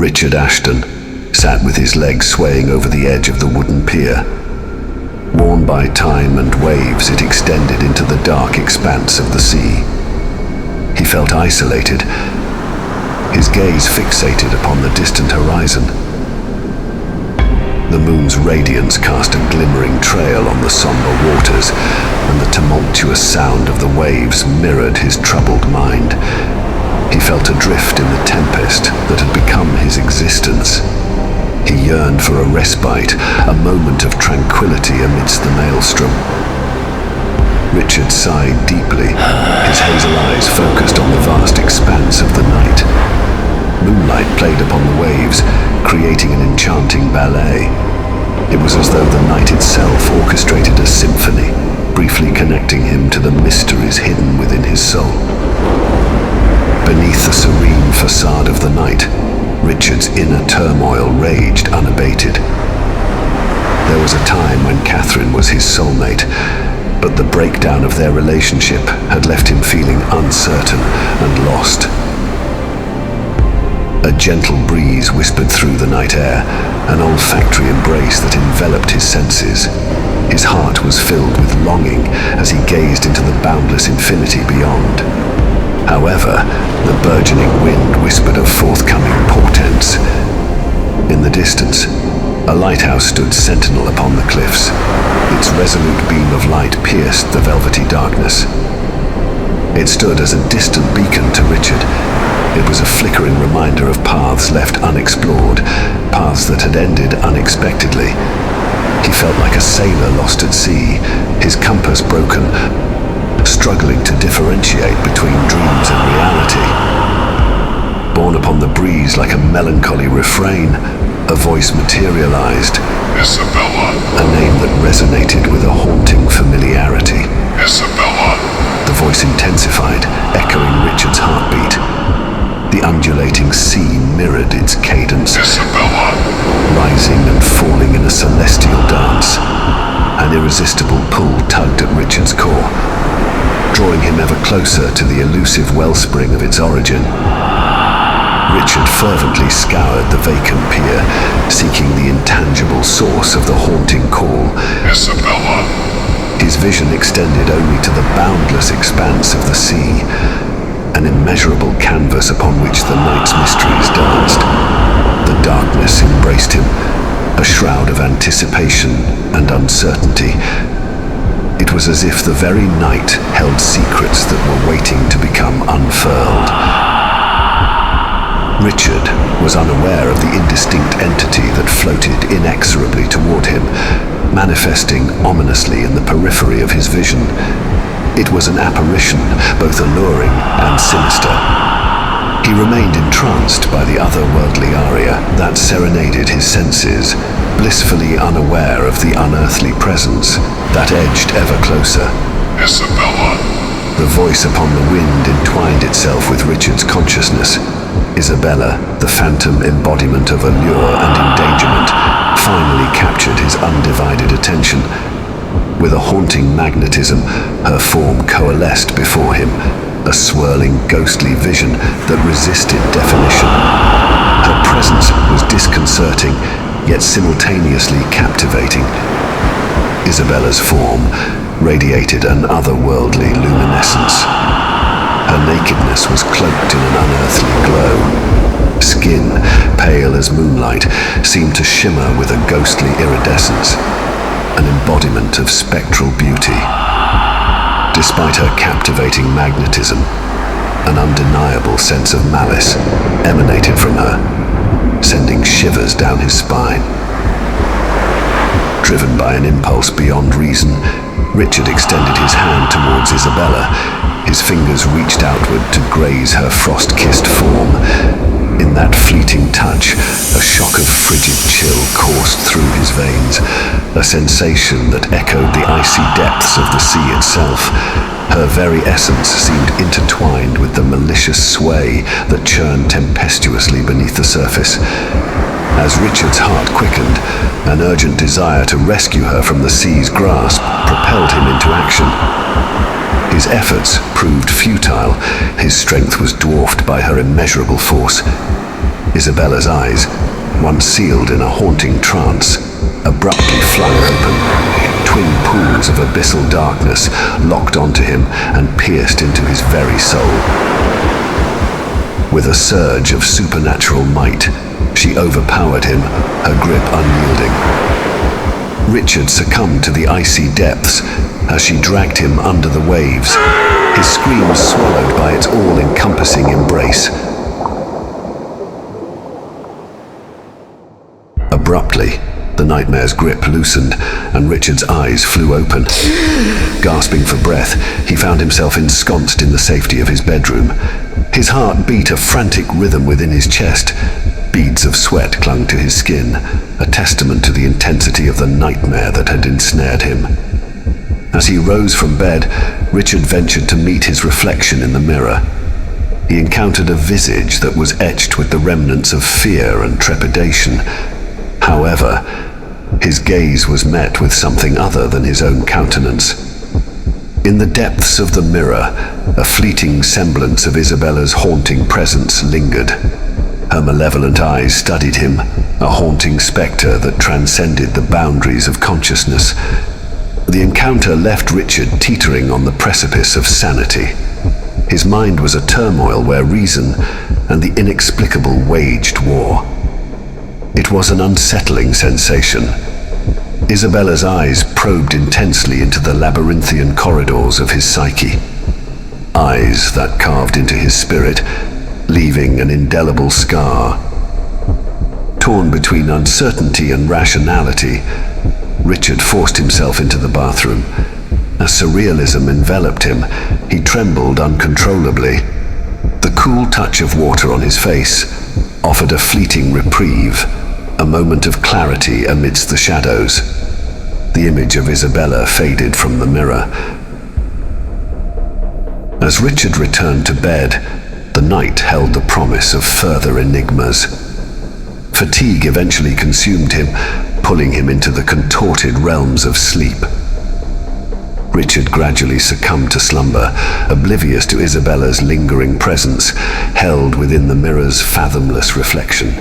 Richard Ashton sat with his legs swaying over the edge of the wooden pier. Worn by time and waves, it extended into the dark expanse of the sea. He felt isolated, his gaze fixated upon the distant horizon. The moon's radiance cast a glimmering trail on the somber waters, and the tumultuous sound of the waves mirrored his troubled mind. He felt adrift in the tempest that had become his existence. He yearned for a respite, a moment of tranquility amidst the maelstrom. Richard sighed deeply, his hazel eyes focused on the vast expanse of the night. Moonlight played upon the waves, creating an enchanting ballet. It was as though the night itself orchestrated a symphony, briefly connecting him to the mysteries hidden within his soul. Beneath the serene facade of the night, Richard's inner turmoil raged unabated. There was a time when Catherine was his soulmate, but the breakdown of their relationship had left him feeling uncertain and lost. A gentle breeze whispered through the night air, an olfactory embrace that enveloped his senses. His heart was filled with longing as he gazed into the boundless infinity beyond. However, the burgeoning wind whispered of forthcoming portents. In the distance, a lighthouse stood sentinel upon the cliffs. Its resolute beam of light pierced the velvety darkness. It stood as a distant beacon to Richard. It was a flickering reminder of paths left unexplored, paths that had ended unexpectedly. He felt like a sailor lost at sea, his compass broken, struggling to differentiate between dreams and reality. Borne upon the breeze like a melancholy refrain, a voice materialized. Isabella. A name that resonated with a haunting familiarity. Isabella. The voice intensified, echoing Richard's heartbeat. The undulating sea mirrored its cadence, Isabella. rising and falling in a celestial dance. An irresistible pull tugged at Richard's core, drawing him ever closer to the elusive wellspring of its origin. Richard fervently scoured the vacant pier, seeking the intangible source of the haunting call. Isabella. His vision extended only to the boundless expanse of the sea, an immeasurable canvas upon which the night's mysteries danced. The darkness embraced him, a shroud of anticipation and uncertainty. It was as if the very night held secrets that were waiting to become unfurled. Richard was unaware of the indistinct entity that floated inexorably toward him, manifesting ominously in the periphery of his vision. It was an apparition, both alluring and sinister. He remained entranced by the otherworldly aria that serenaded his senses, blissfully unaware of the unearthly presence that edged ever closer. Isabella. The voice upon the wind entwined itself with Richard's consciousness. Isabella, the phantom embodiment of allure and endangerment, finally captured his undivided attention. With a haunting magnetism, her form coalesced before him, a swirling, ghostly vision that resisted definition. Her presence was disconcerting, yet simultaneously captivating. Isabella's form radiated an otherworldly luminescence. Her nakedness was cloaked in an unearthly glow. Skin, pale as moonlight, seemed to shimmer with a ghostly iridescence, an embodiment of spectral beauty. Despite her captivating magnetism, an undeniable sense of malice emanated from her, sending shivers down his spine. Driven by an impulse beyond reason, Richard extended his hand towards Isabella. His fingers reached outward to graze her frost-kissed form. In that fleeting touch, a shock of frigid chill coursed through his veins, a sensation that echoed the icy depths of the sea itself. Her very essence seemed intertwined with the malicious sway that churned tempestuously beneath the surface. As Richard's heart quickened, an urgent desire to rescue her from the sea's grasp propelled him into action. His efforts proved futile. His strength was dwarfed by her immeasurable force. Isabella's eyes, once sealed in a haunting trance, abruptly flung open. Twin pools of abyssal darkness locked onto him and pierced into his very soul. With a surge of supernatural might, she overpowered him, her grip unyielding. Richard succumbed to the icy depths as she dragged him under the waves, his screams swallowed by its all-encompassing embrace. Abruptly, the nightmare's grip loosened, and Richard's eyes flew open. Gasping for breath, he found himself ensconced in the safety of his bedroom. His heart beat a frantic rhythm within his chest. Beads of sweat clung to his skin, a testament to the intensity of the nightmare that had ensnared him. As he rose from bed, Richard ventured to meet his reflection in the mirror. He encountered a visage that was etched with the remnants of fear and trepidation. However, his gaze was met with something other than his own countenance. In the depths of the mirror, a fleeting semblance of Isabella's haunting presence lingered. Her malevolent eyes studied him, a haunting spectre that transcended the boundaries of consciousness. The encounter left Richard teetering on the precipice of sanity. His mind was a turmoil where reason and the inexplicable waged war. It was an unsettling sensation. Isabella's eyes probed intensely into the labyrinthian corridors of his psyche. Eyes that carved into his spirit, leaving an indelible scar. Torn between uncertainty and rationality, Richard forced himself into the bathroom. As surrealism enveloped him, he trembled uncontrollably. The cool touch of water on his face offered a fleeting reprieve, a moment of clarity amidst the shadows. The image of Isabella faded from the mirror. As Richard returned to bed, the night held the promise of further enigmas. Fatigue eventually consumed him, pulling him into the contorted realms of sleep. Richard gradually succumbed to slumber, oblivious to Isabella's lingering presence, held within the mirror's fathomless reflection.